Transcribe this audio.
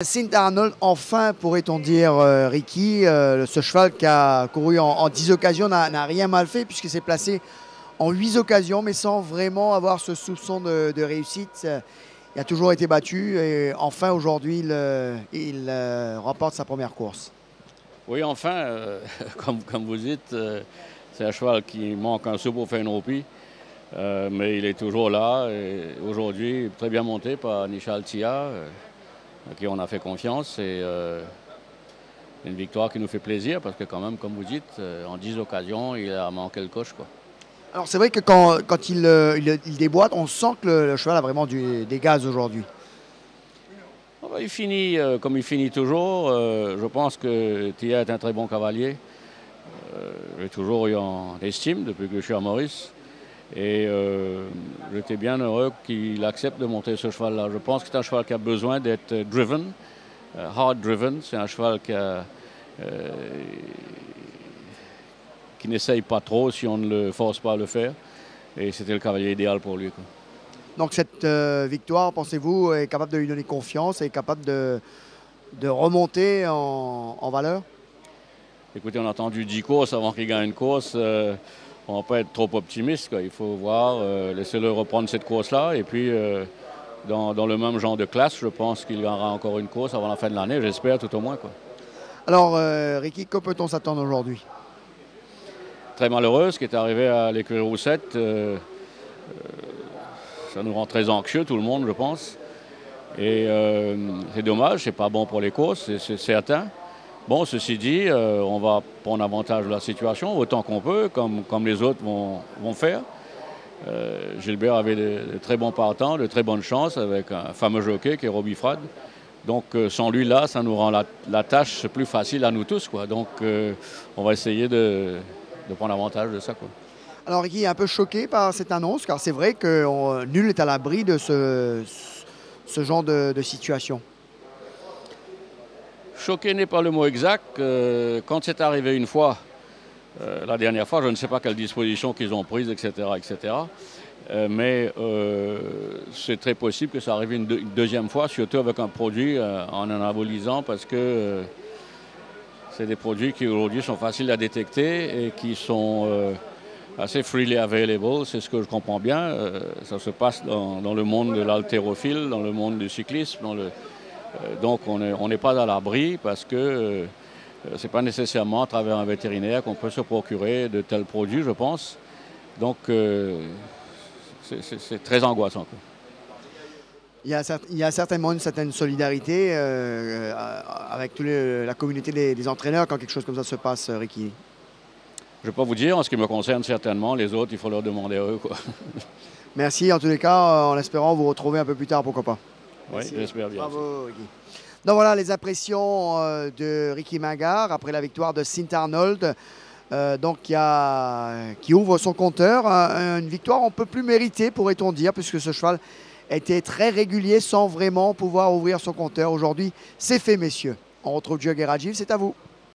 St Arnold, enfin, pourrait-on dire, Ricky, ce cheval qui a couru en 10 occasions n'a rien mal fait puisqu'il s'est placé en 8 occasions, mais sans vraiment avoir ce soupçon de réussite. Il a toujours été battu et enfin, aujourd'hui, il remporte sa première course. Oui, enfin, comme vous dites, c'est un cheval qui manque un sou pour faire une roupie, mais il est toujours là. Aujourd'hui, très bien monté par Nishal Tia, à qui on a fait confiance. Et une victoire qui nous fait plaisir parce que quand même, comme vous dites, en 10 occasions, il a manqué le coche, quoi. Alors c'est vrai que quand il déboîte, on sent que le cheval a vraiment des gaz aujourd'hui. Il finit comme il finit toujours. Je pense que Tia est un très bon cavalier. J'ai toujours eu en estime depuis que je suis à Maurice. Et j'étais bien heureux qu'il accepte de monter ce cheval-là. Je pense que c'est un cheval qui a besoin d'être driven, hard driven. C'est un cheval qui n'essaye pas trop si on ne le force pas à le faire. Et c'était le cavalier idéal pour lui, quoi. Donc cette victoire, pensez-vous, est capable de lui donner confiance et est capable de remonter en valeur? Écoutez, on a attendu 10 courses avant qu'il gagne une course. On ne va pas être trop optimiste, quoi. Il faut voir, laisser-le reprendre cette course-là. Et puis, dans le même genre de classe, je pense qu'il gagnera encore une course avant la fin de l'année, j'espère tout au moins, quoi. Alors, Ricky, que peut-on s'attendre aujourd'hui? Très malheureux, ce qui est arrivé à l'écurie Roussette. Ça nous rend très anxieux, tout le monde, je pense. Et c'est dommage, c'est pas bon pour les courses, c'est certain. Bon, ceci dit, on va prendre avantage de la situation autant qu'on peut, comme les autres vont faire. Gilbert avait de très bons partants, de très bonnes chances avec un fameux jockey qui est Robbie Frad. Donc sans lui là, ça nous rend la tâche plus facile à nous tous, quoi. Donc on va essayer de prendre avantage de ça, quoi. Alors Ricky est un peu choqué par cette annonce, car c'est vrai que nul n'est à l'abri de ce genre de situation. Choqué n'est pas le mot exact. Quand c'est arrivé une fois, la dernière fois, je ne sais pas quelles dispositions qu'ils ont prises, etc. etc. Mais c'est très possible que ça arrive une deuxième fois, surtout avec un produit en anabolisant, parce que c'est des produits qui aujourd'hui sont faciles à détecter et qui sont assez freely available, c'est ce que je comprends bien. Ça se passe dans le monde de l'haltérophile, dans le monde du cyclisme. Donc on n'est pas à l'abri parce que ce n'est pas nécessairement à travers un vétérinaire qu'on peut se procurer de tels produits, je pense. Donc c'est très angoissant, quoi. Il y a certainement une certaine solidarité avec toute la communauté des entraîneurs quand quelque chose comme ça se passe, Ricky. Je ne vais pas vous dire, en ce qui me concerne certainement, les autres, il faut leur demander à eux, quoi. Merci, en tous les cas, en espérant vous retrouver un peu plus tard, pourquoi pas. Oui, j'espère bien. Bravo, Ricky. Donc voilà les impressions de Ricky Magar après la victoire de St Arnold, qui ouvre son compteur. Une victoire un peu plus méritée, pourrait-on dire, puisque ce cheval était très régulier sans vraiment pouvoir ouvrir son compteur. Aujourd'hui, c'est fait, messieurs. On retrouve Joe Guerradjil, c'est à vous.